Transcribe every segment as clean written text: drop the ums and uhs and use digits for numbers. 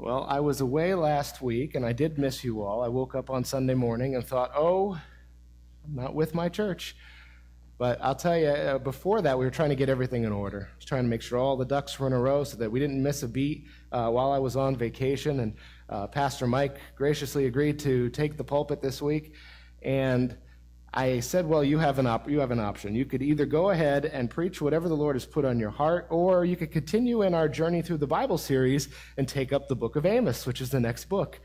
Well, I was away last week, and I did miss you all. I woke up on Sunday morning and thought, I'm not with my church. But I'll tell you, before that, we were trying to get everything in order. I was trying to make sure all the ducks were in a row so that we didn't miss a beat while I was on vacation. And Pastor Mike graciously agreed to take the pulpit this week. And I said, well, you have an option. You could either go ahead and preach whatever the Lord has put on your heart, or you could continue in our journey through the Bible series and take up the book of Amos, which is the next book.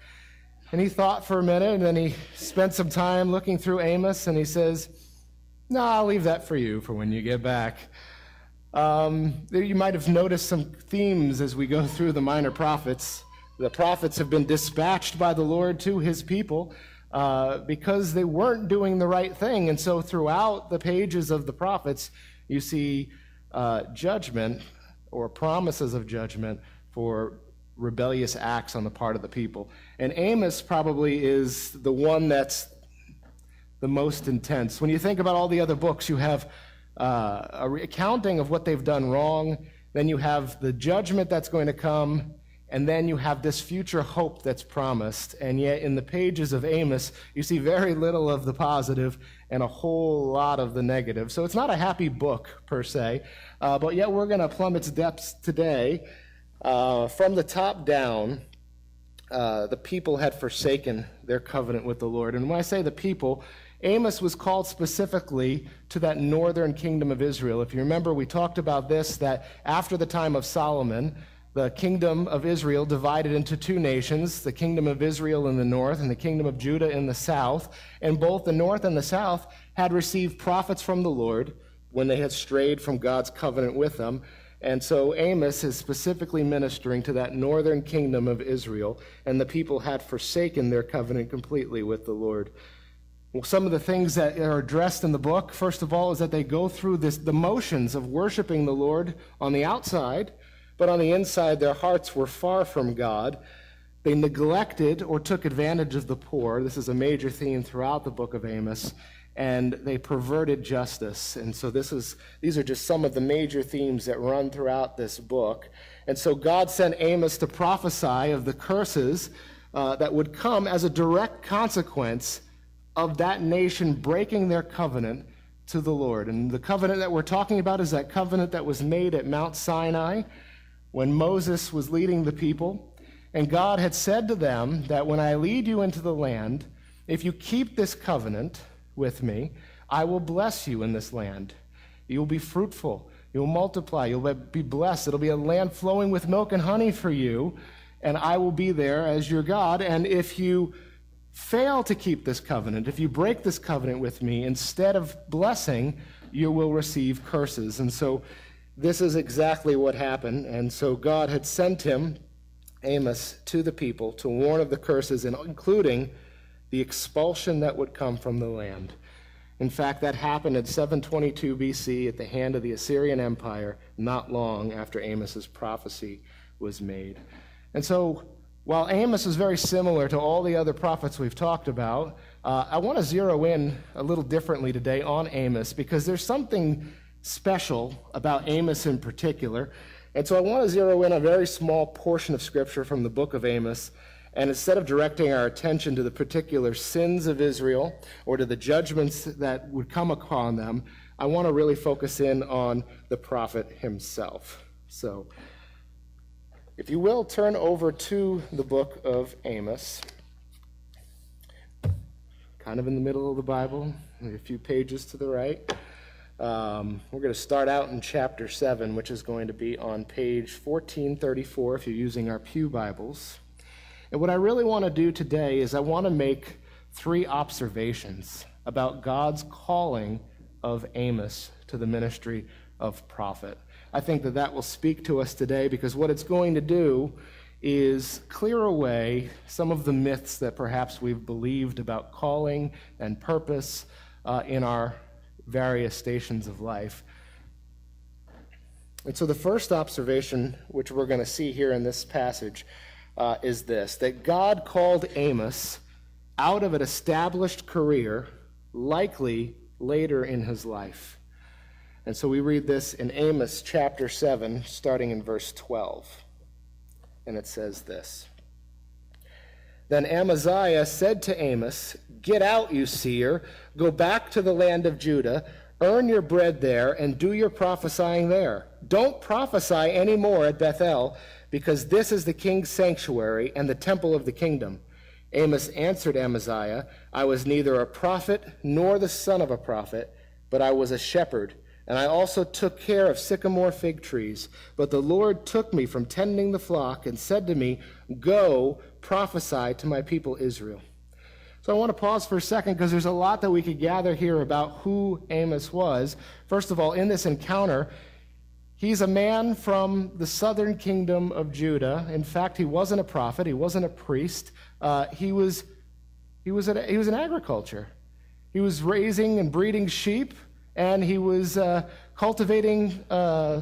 And he thought for a minute, and then he spent some time looking through Amos, and he says, no, I'll leave that for you for when you get back. You might have noticed some themes as we go through the minor prophets. The prophets have been dispatched by the Lord to his people, because they weren't doing the right thing. And so throughout the pages of the prophets, you see judgment or promises of judgment for rebellious acts on the part of the people. And Amos probably is the one that's the most intense. When you think about all the other books, you have a recounting of what they've done wrong, then you have the judgment that's going to come, and then you have this future hope that's promised. And yet in the pages of Amos, you see very little of the positive and a whole lot of the negative. So it's not a happy book, per se. But yet we're going to plumb its depths today. From the top down, the people had forsaken their covenant with the Lord. And when I say the people, Amos was called specifically to that northern kingdom of Israel. If you remember, we talked about this, that after the time of Solomon, the kingdom of Israel divided into two nations, the kingdom of Israel in the north and the kingdom of Judah in the south. And both the north and the south had received prophets from the Lord when they had strayed from God's covenant with them. And so Amos is specifically ministering to that northern kingdom of Israel, and the people had forsaken their covenant completely with the Lord. Well, some of the things that are addressed in the book, first of all, is that they go through the motions of worshiping the Lord on the outside, but on the inside, their hearts were far from God. They neglected or took advantage of the poor. This is a major theme throughout the book of Amos. And they perverted justice. And so these are just some of the major themes that run throughout this book. And so God sent Amos to prophesy of the curses that would come as a direct consequence of that nation breaking their covenant to the Lord. And the covenant that we're talking about is that covenant that was made at Mount Sinai, when Moses was leading the people, and God had said to them that when I lead you into the land, if you keep this covenant with me, I will bless you in this land. You will be fruitful. You will multiply. You'll be blessed. It'll be a land flowing with milk and honey for you, and I will be there as your God. And if you fail to keep this covenant, if you break this covenant with me, instead of blessing, you will receive curses. And so this is exactly what happened, and so God had sent him, Amos, to the people to warn of the curses, including the expulsion that would come from the land. In fact, that happened in 722 BC at the hand of the Assyrian Empire, not long after Amos's prophecy was made. And so, while Amos is very similar to all the other prophets we've talked about, I want to zero in a little differently today on Amos, because there's something special about Amos in particular. And so I want to zero in a very small portion of Scripture from the book of Amos, and instead of directing our attention to the particular sins of Israel or to the judgments that would come upon them, I want to really focus in on the prophet himself. So, if you will, turn over to the book of Amos, kind of in the middle of the Bible, a few pages to the right. We're going to start out in chapter 7, which is going to be on page 1434 if you're using our Pew Bibles. And what I really want to do today is I want to make 3 observations about God's calling of Amos to the ministry of prophet. I think that will speak to us today, because what it's going to do is clear away some of the myths that perhaps we've believed about calling and purpose in our various stations of life. And so the first observation, which we're going to see here in this passage, is this: that God called Amos out of an established career, likely later in his life. And so we read this in Amos chapter 7, starting in verse 12. And it says this: Then Amaziah said to Amos, "Get out, you seer, go back to the land of Judah, earn your bread there, and do your prophesying there. Don't prophesy any more at Bethel, because this is the king's sanctuary and the temple of the kingdom." Amos answered Amaziah, "I was neither a prophet nor the son of a prophet, but I was a shepherd, and I also took care of sycamore fig trees. But the Lord took me from tending the flock and said to me, 'Go, prophesy to my people Israel.'" So I want to pause for a second because there's a lot that we could gather here about who Amos was. First of all, in this encounter, he's a man from the southern kingdom of Judah. In fact, he wasn't a prophet. He wasn't a priest. He was in agriculture. He was raising and breeding sheep, and he was cultivating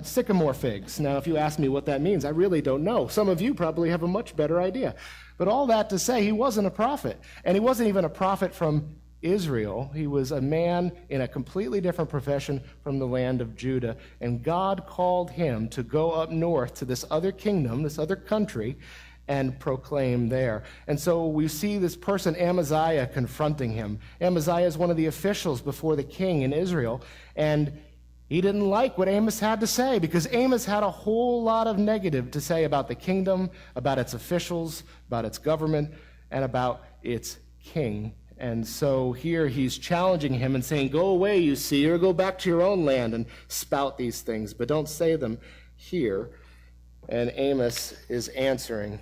sycamore figs. Now, if you ask me what that means, I really don't know. Some of you probably have a much better idea. But all that to say, he wasn't a prophet. And he wasn't even a prophet from Israel. He was a man in a completely different profession from the land of Judah. And God called him to go up north to this other kingdom, this other country, and proclaim there. And so we see this person, Amaziah, confronting him. Amaziah is one of the officials before the king in Israel, and he didn't like what Amos had to say because Amos had a whole lot of negative to say about the kingdom, about its officials, about its government, and about its king. And so here he's challenging him and saying, "Go away, you seer, go back to your own land and spout these things, but don't say them here." And Amos is answering.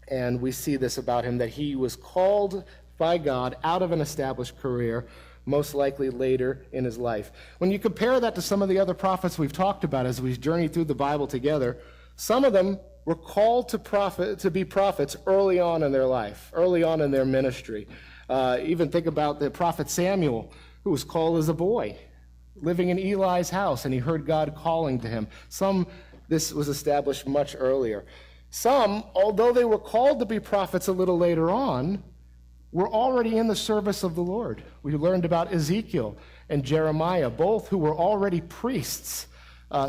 And we see this about him, that he was called by God out of an established career, most likely later in his life. When you compare that to some of the other prophets we've talked about as we journey through the Bible together, some of them were called to be prophets early on in their life, early on in their ministry. Even think about the prophet Samuel, who was called as a boy, living in Eli's house, and he heard God calling to him. This was established much earlier. Some, although they were called to be prophets a little later on, were already in the service of the Lord. We learned about Ezekiel and Jeremiah, both who were already priests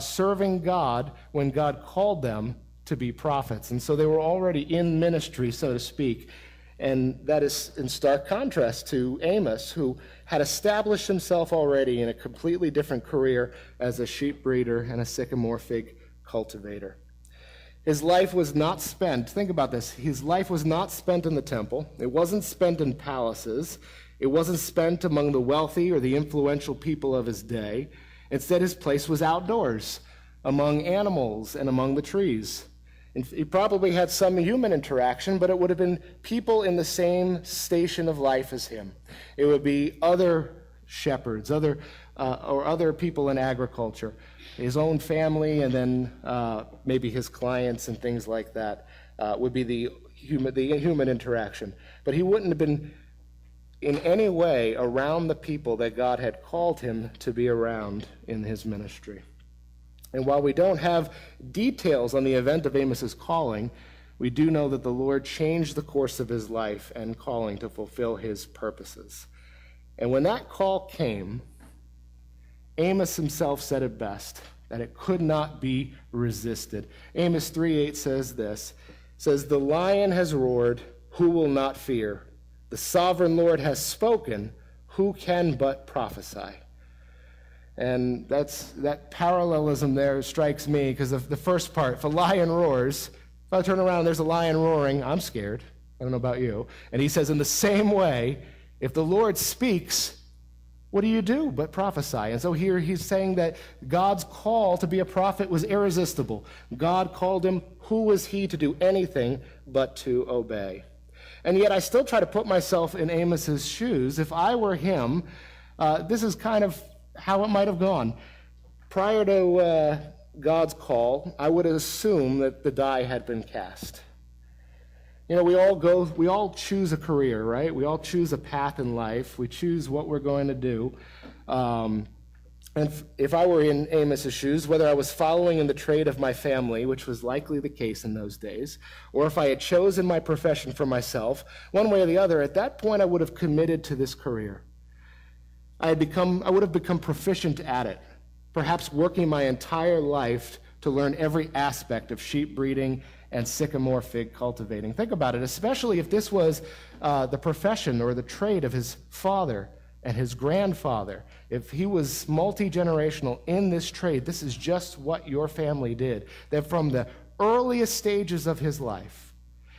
serving God when God called them to be prophets. And so they were already in ministry, so to speak. And that is in stark contrast to Amos, who had established himself already in a completely different career as a sheep breeder and a sycamore fig cultivator. His life was not spent, think about this, his life was not spent in the temple. It wasn't spent in palaces. It wasn't spent among the wealthy or the influential people of his day. Instead, his place was outdoors, among animals and among the trees. And he probably had some human interaction, but it would have been people in the same station of life as him. It would be other shepherds, other people in agriculture, his own family, and then maybe his clients and things like that would be the human interaction. But he wouldn't have been in any way around the people that God had called him to be around in his ministry. And while we don't have details on the event of Amos's calling, we do know that the Lord changed the course of his life and calling to fulfill his purposes. And when that call came, Amos himself said it best, that it could not be resisted. Amos 3:8 says this, says, "The lion has roared, who will not fear? The sovereign Lord has spoken, who can but prophesy?" And that parallelism there strikes me because of the first part. If a lion roars, if I turn around and there's a lion roaring, I'm scared. I don't know about you. And he says, in the same way, if the Lord speaks, what do you do but prophesy? And so here he's saying that God's call to be a prophet was irresistible. God called him. Who was he to do anything but to obey? And yet I still try to put myself in Amos's shoes. If I were him, this is kind of how it might have gone. Prior to God's call, I would assume that the die had been cast. You know, we all choose a career, right? We all choose a path in life. We choose what we're going to do. And if I were in Amos's shoes, whether I was following in the trade of my family, which was likely the case in those days, or if I had chosen my profession for myself, one way or the other, at that point I would have committed to this career. I would have become proficient at it, perhaps working my entire life to learn every aspect of sheep breeding and sycamore fig cultivating. Think about it, especially if this was the profession or the trade of his father and his grandfather. If he was multi-generational in this trade, this is just what your family did. That from the earliest stages of his life,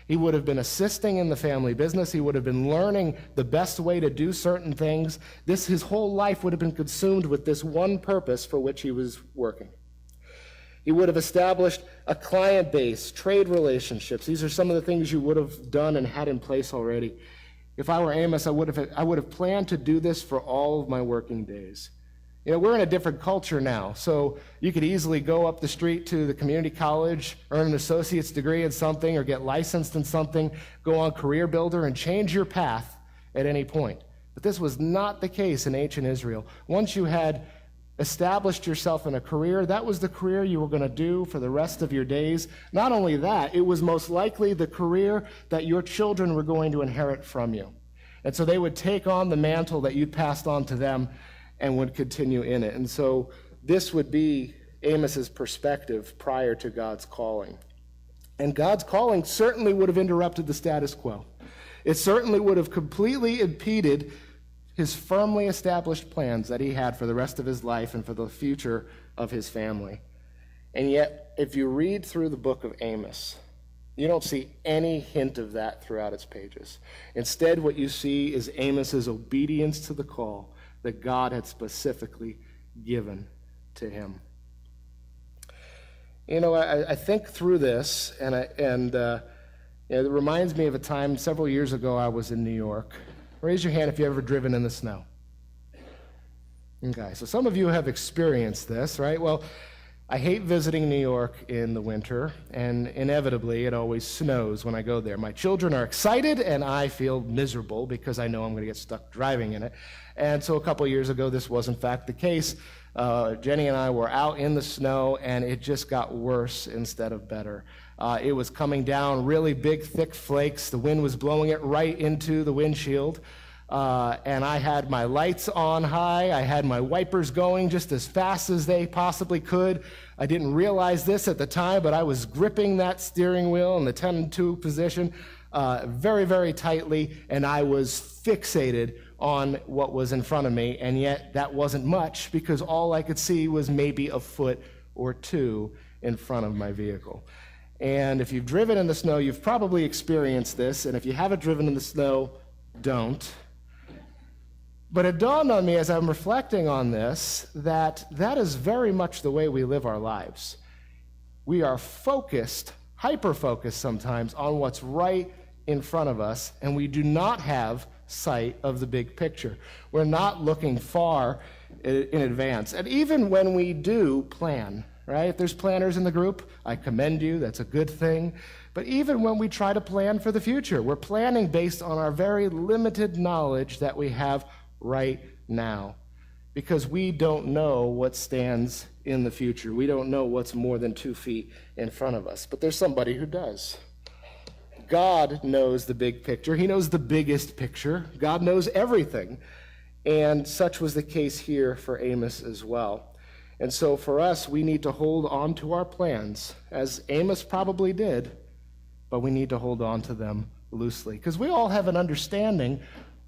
he would have been assisting in the family business. He would have been learning the best way to do certain things. His whole life would have been consumed with this one purpose for which he was working. He would have established a client base, trade relationships. These are some of the things you would have done and had in place already. If I were Amos, I would have planned to do this for all of my working days. You know, we're in a different culture now, so you could easily go up the street to the community college, earn an associate's degree in something, or get licensed in something, go on Career Builder, and change your path at any point. But this was not the case in ancient Israel. Once you had established yourself in a career, that was the career you were going to do for the rest of your days. Not only that, it was most likely the career that your children were going to inherit from you. And so they would take on the mantle that you'd passed on to them and would continue in it. And so this would be Amos's perspective prior to God's calling. And God's calling certainly would have interrupted the status quo. It certainly would have completely impeded his firmly established plans that he had for the rest of his life and for the future of his family. And yet, if you read through the book of Amos, you don't see any hint of that throughout its pages. Instead, what you see is Amos's obedience to the call that God had specifically given to him. You know, I think through this, and it reminds me of a time several years ago I was in New York. Raise your hand if you've ever driven in the snow. Okay, so some of you have experienced this, right? Well, I hate visiting New York in the winter, and inevitably it always snows when I go there. My children are excited, and I feel miserable because I know I'm going to get stuck driving in it. And so a couple of years ago, this was in fact the case. Jenny and I were out in the snow, and it just got worse instead of better. It was coming down really big, thick flakes. The wind was blowing it right into the windshield. And I had my lights on high. I had my wipers going just as fast as they possibly could. I didn't realize this at the time, but I was gripping that steering wheel in the 10-2 position very, very tightly, and I was fixated on what was in front of me, and yet that wasn't much because all I could see was maybe a foot or two in front of my vehicle. And if you've driven in the snow, you've probably experienced this, and if you haven't driven in the snow, don't. But it dawned on me as I'm reflecting on this that is very much the way we live our lives. We are focused, hyper-focused sometimes, on what's right in front of us, and we do not have sight of the big picture. We're not looking far in advance. And even when we do plan, right? If there's planners in the group, I commend you. That's a good thing. But even when we try to plan for the future, we're planning based on our very limited knowledge that we have right now, because we don't know what stands in the future. We don't know what's more than 2 feet in front of us, but there's somebody who does. God knows the big picture. He knows the biggest picture. God knows everything, and such was the case here for Amos as well. And so for us, we need to hold on to our plans, as Amos probably did, but we need to hold on to them loosely, because we all have an understanding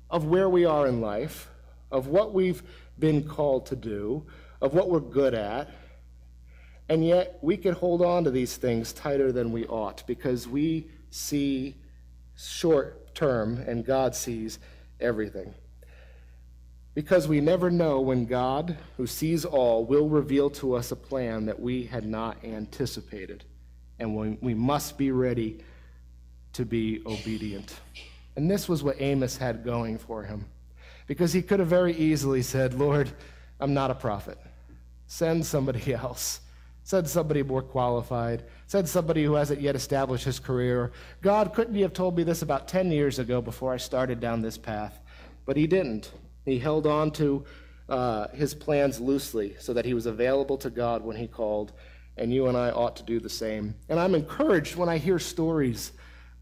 of where we are in life, of what we've been called to do, of what we're good at, and yet we can hold on to these things tighter than we ought because we see short term and God sees everything. Because we never know when God, who sees all, will reveal to us a plan that we had not anticipated, and we must be ready to be obedient. And this was what Amos had going for him. Because he could have very easily said, Lord, I'm not a prophet. Send somebody else. Send somebody more qualified. Send somebody who hasn't yet established his career. God, couldn't you have told me this about 10 years ago before I started down this path? But he didn't. He held on to his plans loosely so that he was available to God when he called. And you and I ought to do the same. And I'm encouraged when I hear stories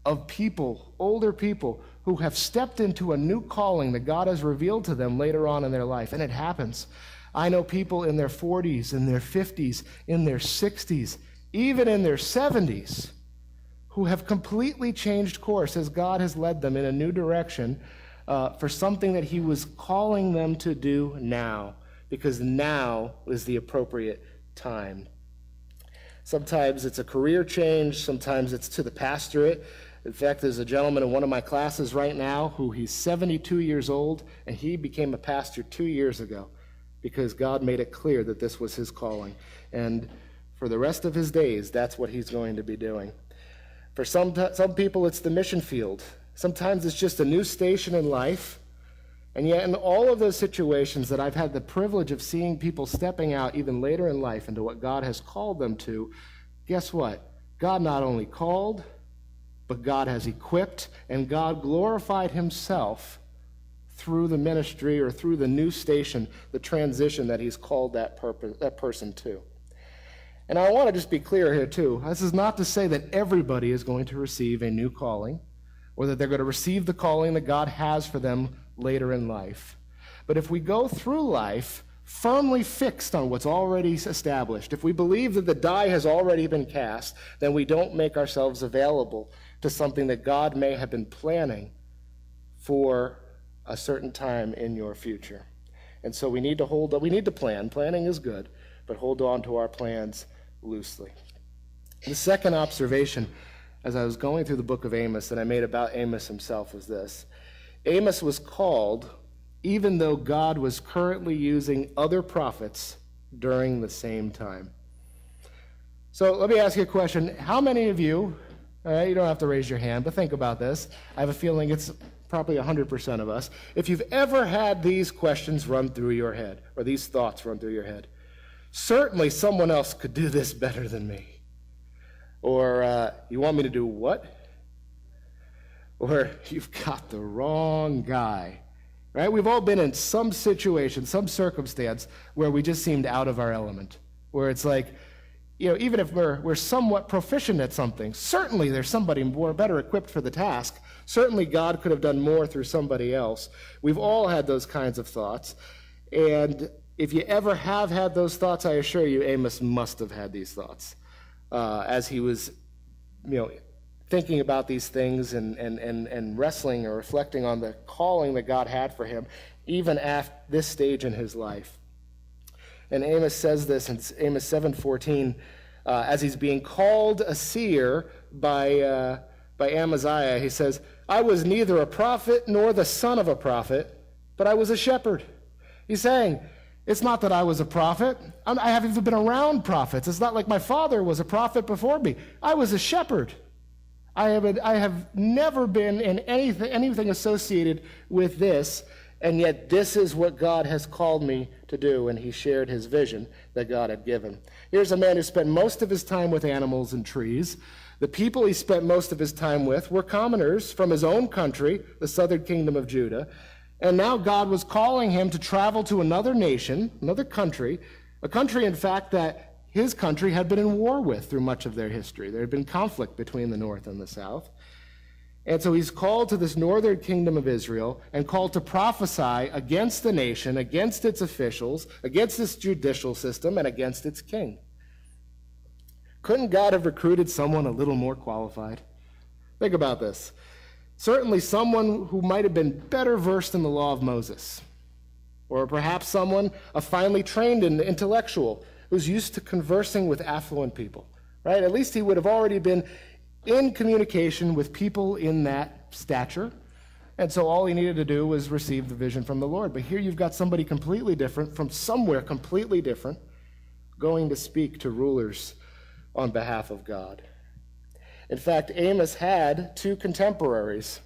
of people, older people, who have stepped into a new calling that God has revealed to them later on in their life. And it happens. I know people in their 40s, in their 50s, in their 60s, even in their 70s, who have completely changed course as God has led them in a new direction for something that he was calling them to do now, because now is the appropriate time. Sometimes it's a career change, sometimes it's to the pastorate. In fact, there's a gentleman in one of my classes right now who he's 72 years old, and he became a pastor 2 years ago because God made it clear that this was his calling. And for the rest of his days, that's what he's going to be doing. For some people, it's the mission field. Sometimes it's just a new station in life. And yet in all of those situations that I've had the privilege of seeing people stepping out even later in life into what God has called them to, guess what? God not only called, but God has equipped, and God glorified himself through the ministry or through the new station, the transition that he's called that person to. And I want to just be clear here too. This is not to say that everybody is going to receive a new calling or that they're going to receive the calling that God has for them later in life. But if we go through life firmly fixed on what's already established, if we believe that the die has already been cast, then we don't make ourselves available to something that God may have been planning for a certain time in your future. And so we need to plan. Planning is good, but hold on to our plans loosely. The second observation, as I was going through the book of Amos, that I made about Amos himself was this. Amos was called even though God was currently using other prophets during the same time. So let me ask you a question. How many of you, all right, you don't have to raise your hand, but think about this. I have a feeling it's probably 100% of us. If you've ever had these questions run through your head, or these thoughts run through your head, certainly someone else could do this better than me. Or you want me to do what? Or you've got the wrong guy, right? We've all been in some situation, some circumstance where we just seemed out of our element, where it's like, even if we're somewhat proficient at something, certainly there's somebody more better equipped for the task. Certainly God could have done more through somebody else. We've all had those kinds of thoughts. And if you ever have had those thoughts, I assure you, Amos must have had these thoughts as he was, thinking about these things and wrestling or reflecting on the calling that God had for him, even at this stage in his life. And Amos says this in Amos 7:14, as he's being called a seer by Amaziah. He says, I was neither a prophet nor the son of a prophet, but I was a shepherd. He's saying, it's not that I was a prophet. I haven't even been around prophets. It's not like my father was a prophet before me. I was a shepherd. I have never been in anything associated with this, and yet this is what God has called me to do, and he shared his vision that God had given. Here's a man who spent most of his time with animals and trees. The people he spent most of his time with were commoners from his own country, the southern kingdom of Judah, and now God was calling him to travel to another nation, another country, a country, in fact, that his country had been in war with through much of their history. There had been conflict between the north and the south. And so he's called to this northern kingdom of Israel and called to prophesy against the nation, against its officials, against its judicial system, and against its king. Couldn't God have recruited someone a little more qualified? Think about this. Certainly someone who might have been better versed in the law of Moses, or perhaps someone, a finely trained and intellectual, who's used to conversing with affluent people, right? At least he would have already been in communication with people in that stature, and so all he needed to do was receive the vision from the Lord. But here you've got somebody completely different, from somewhere completely different, going to speak to rulers on behalf of God. In fact, Amos had two contemporaries.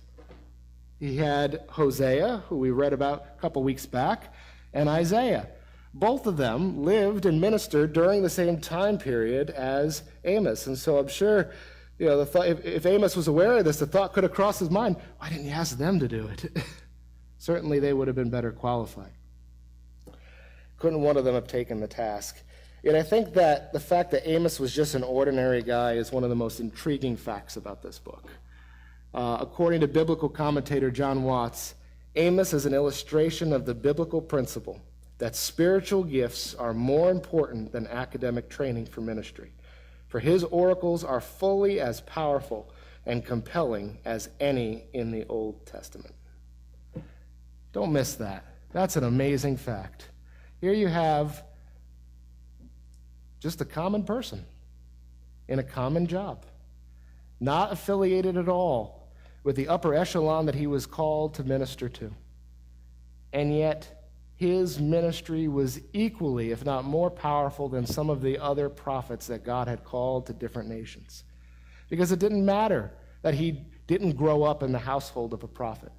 He had Hosea, who we read about a couple weeks back, and Isaiah. Both of them lived and ministered during the same time period as Amos. And so I'm sure, the thought, if Amos was aware of this, the thought could have crossed his mind, why didn't he ask them to do it? Certainly they would have been better qualified. Couldn't one of them have taken the task? Yet I think that the fact that Amos was just an ordinary guy is one of the most intriguing facts about this book. According to biblical commentator John Watts, Amos is an illustration of the biblical principle that spiritual gifts are more important than academic training for ministry. For his oracles are fully as powerful and compelling as any in the Old Testament. Don't miss that. That's an amazing fact. Here you have just a common person in a common job, not affiliated at all with the upper echelon that he was called to minister to. And yet, his ministry was equally, if not more powerful than some of the other prophets that God had called to different nations. Because it didn't matter that he didn't grow up in the household of a prophet.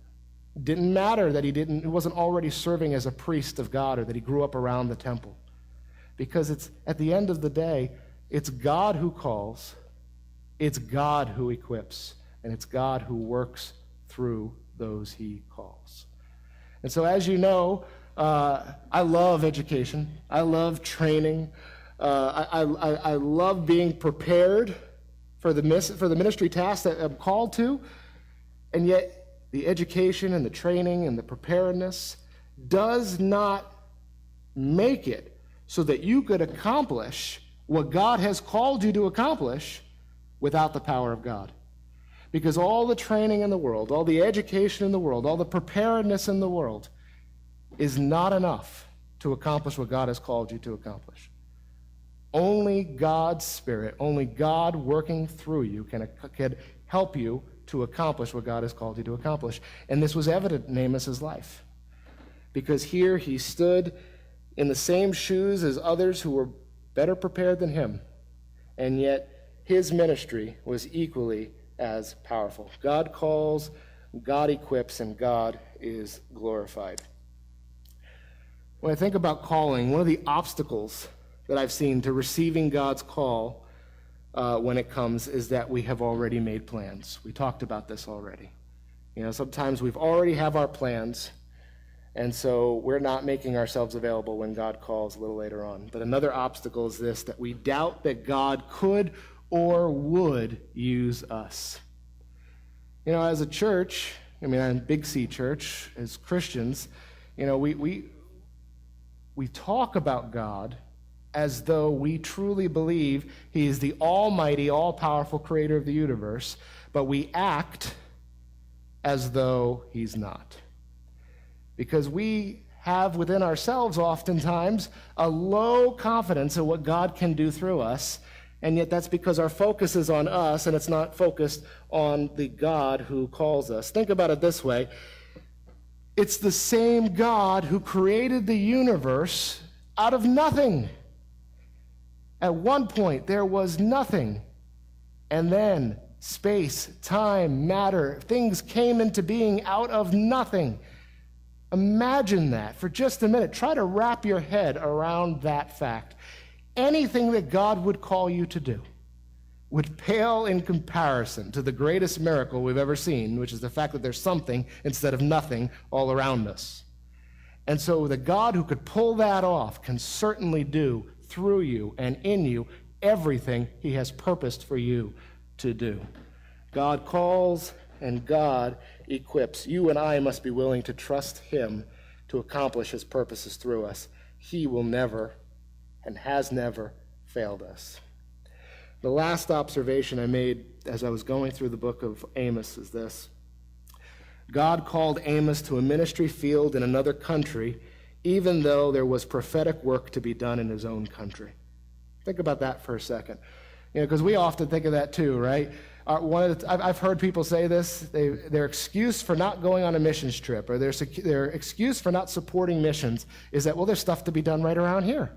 It didn't matter that he wasn't already serving as a priest of God or that he grew up around the temple. Because it's, at the end of the day, it's God who calls, it's God who equips, and it's God who works through those he calls. And so, as you know, I love education. I love training. I love being prepared for the ministry tasks that I'm called to. And yet, the education and the training and the preparedness does not make it so that you could accomplish what God has called you to accomplish without the power of God. Because all the training in the world, all the education in the world, all the preparedness in the world is not enough to accomplish what God has called you to accomplish. Only God's Spirit, only God working through you can help you to accomplish what God has called you to accomplish. And this was evident in Amos's life. Because here he stood in the same shoes as others who were better prepared than him. And yet his ministry was equally as powerful. God calls, God equips, and God is glorified. When I think about calling, one of the obstacles that I've seen to receiving God's call when it comes is that we have already made plans. We talked about this already. You know, sometimes we've already have our plans, and so we're not making ourselves available when God calls a little later on. But another obstacle is this, that we doubt that God could or would use us. You know, as a church, I mean, I'm Big C Church, as Christians, you know, we talk about God as though we truly believe he is the almighty, all-powerful creator of the universe, but we act as though he's not. Because we have within ourselves oftentimes a low confidence in what God can do through us, and yet that's because our focus is on us and it's not focused on the God who calls us. Think about it this way. It's the same God who created the universe out of nothing. At one point, there was nothing, and then space, time, matter, things came into being out of nothing. Imagine that for just a minute. Try to wrap your head around that fact. Anything that God would call you to do would pale in comparison to the greatest miracle we've ever seen, which is the fact that there's something instead of nothing all around us. And so the God who could pull that off can certainly do through you and in you everything he has purposed for you to do. God calls and God equips. You and I must be willing to trust him to accomplish his purposes through us. He will never and has never failed us. The last observation I made as I was going through the book of Amos is this. God called Amos to a ministry field in another country, even though there was prophetic work to be done in his own country. Think about that for a second. You know, because we often think of that too, right? I've heard people say this, their excuse for not going on a missions trip or their excuse for not supporting missions is that, well, there's stuff to be done right around here.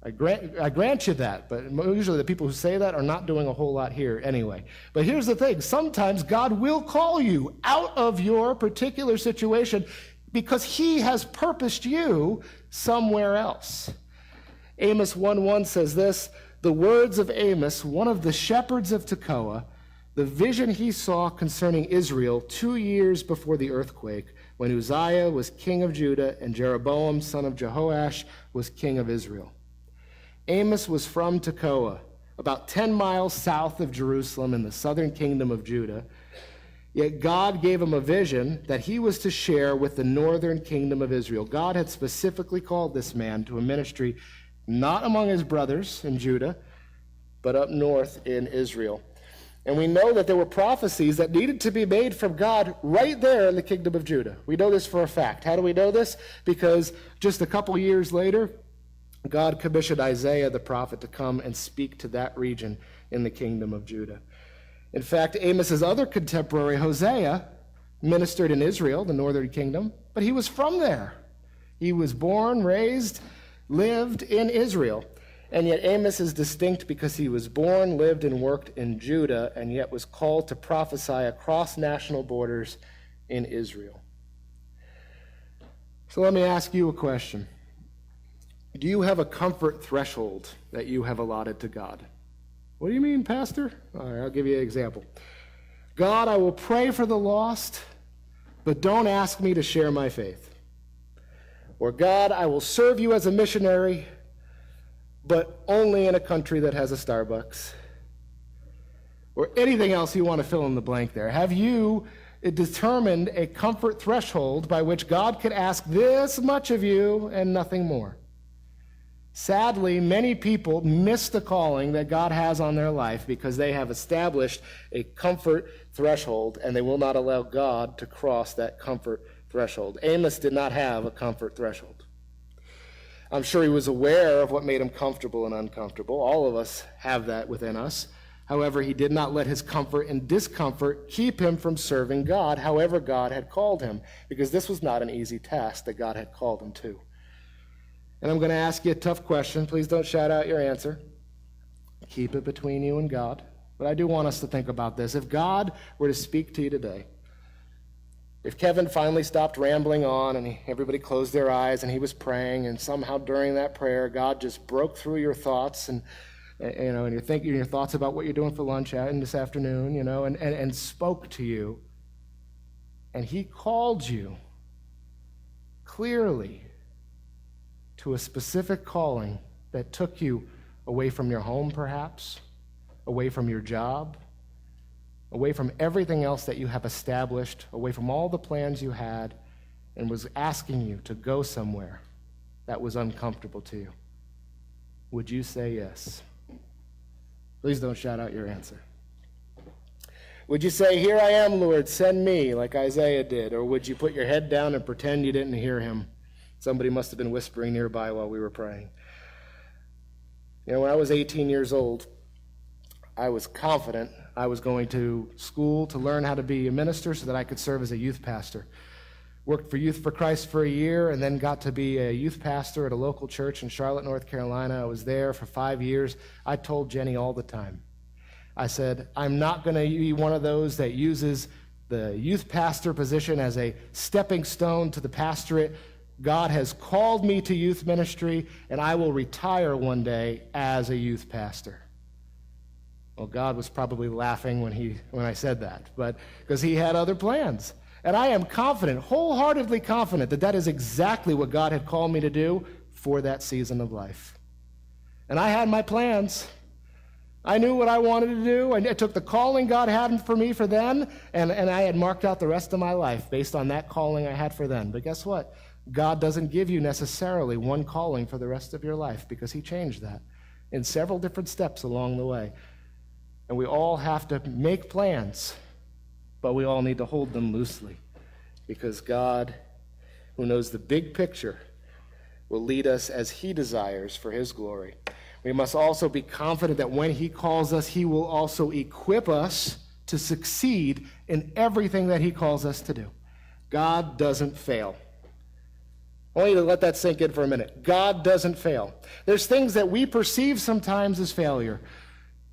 I grant you that, but usually the people who say that are not doing a whole lot here anyway. But here's the thing. Sometimes God will call you out of your particular situation because he has purposed you somewhere else. Amos 1:1 says this, the words of Amos, one of the shepherds of Tekoa, the vision he saw concerning Israel 2 years before the earthquake, when Uzziah was king of Judah and Jeroboam, son of Jehoash, was king of Israel. Amos was from Tekoa, about 10 miles south of Jerusalem in the southern kingdom of Judah. Yet God gave him a vision that he was to share with the northern kingdom of Israel. God had specifically called this man to a ministry not among his brothers in Judah, but up north in Israel. And we know that there were prophecies that needed to be made from God right there in the kingdom of Judah. We know this for a fact. How do we know this? Because just a couple years later, God commissioned Isaiah the prophet to come and speak to that region in the kingdom of Judah. In fact, Amos's other contemporary, Hosea, ministered in Israel, the northern kingdom, but he was from there. He was born, raised, lived in Israel. And yet Amos is distinct because he was born, lived, and worked in Judah, and yet was called to prophesy across national borders in Israel. So let me ask you a question. Do you have a comfort threshold that you have allotted to God? What do you mean, Pastor? All right, I'll give you an example. God, I will pray for the lost, but don't ask me to share my faith. Or God, I will serve you as a missionary, but only in a country that has a Starbucks. Or anything else you want to fill in the blank there. Have you determined a comfort threshold by which God could ask this much of you and nothing more? Sadly, many people miss the calling that God has on their life because they have established a comfort threshold and they will not allow God to cross that comfort threshold. Amos did not have a comfort threshold. I'm sure he was aware of what made him comfortable and uncomfortable. All of us have that within us. However, he did not let his comfort and discomfort keep him from serving God, however God had called him, because this was not an easy task that God had called him to. And I'm going to ask you a tough question. Please don't shout out your answer. Keep it between you and God. But I do want us to think about this. If God were to speak to you today, if Kevin finally stopped rambling on and everybody closed their eyes and he was praying, and somehow during that prayer God just broke through your thoughts and you're thinking your thoughts about what you're doing for lunch out this afternoon, and spoke to you, and he called you clearly to a specific calling that took you away from your home, perhaps, away from your job, away from everything else that you have established, away from all the plans you had, and was asking you to go somewhere that was uncomfortable to you, would you say yes? Please don't shout out your answer. Would you say, "Here I am, Lord, send me," like Isaiah did? Or would you put your head down and pretend you didn't hear him? Somebody must have been whispering nearby while we were praying. When I was 18 years old, I was confident I was going to school to learn how to be a minister so that I could serve as a youth pastor. Worked for Youth for Christ for a year and then got to be a youth pastor at a local church in Charlotte, North Carolina. I was there for 5 years. I told Jenny all the time. I said, I'm not going to be one of those that uses the youth pastor position as a stepping stone to the pastorate. God has called me to youth ministry, and I will retire one day as a youth pastor. Well, God was probably laughing when I said that, but because he had other plans. And I am confident, wholeheartedly confident, that that is exactly what God had called me to do for that season of life. And I had my plans. I knew what I wanted to do. I took the calling God had for me for then, and I had marked out the rest of my life based on that calling I had for then. But guess what? God doesn't give you necessarily one calling for the rest of your life, because he changed that in several different steps along the way. And we all have to make plans, but we all need to hold them loosely, because God, who knows the big picture, will lead us as he desires for his glory. We must also be confident that when he calls us, he will also equip us to succeed in everything that he calls us to do. God doesn't fail. I want you to let that sink in for a minute. God doesn't fail. There's things that we perceive sometimes as failure,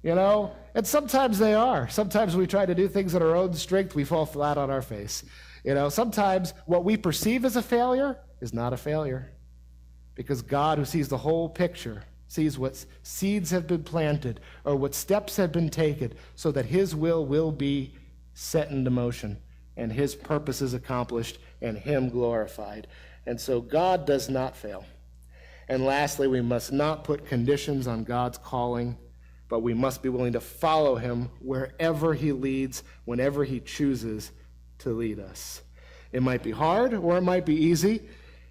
and sometimes they are. Sometimes we try to do things at our own strength, we fall flat on our face. Sometimes what we perceive as a failure is not a failure, because God, who sees the whole picture, sees what seeds have been planted or what steps have been taken so that his will be set into motion and his purpose is accomplished and him glorified. And so God does not fail. And lastly, we must not put conditions on God's calling, but we must be willing to follow him wherever he leads, whenever he chooses to lead us. It might be hard, or it might be easy.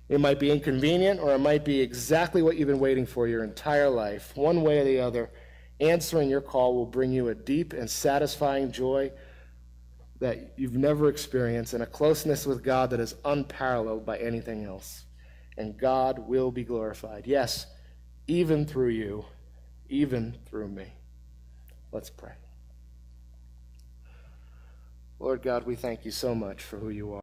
It might be inconvenient, or it might be exactly what you've been waiting for your entire life. One way or the other, Answering your call will bring you a deep and satisfying joy that you've never experienced and a closeness with God that is unparalleled by anything else. And God will be glorified. Yes, even through you, even through me. Let's pray. Lord God, we thank you so much for who you are.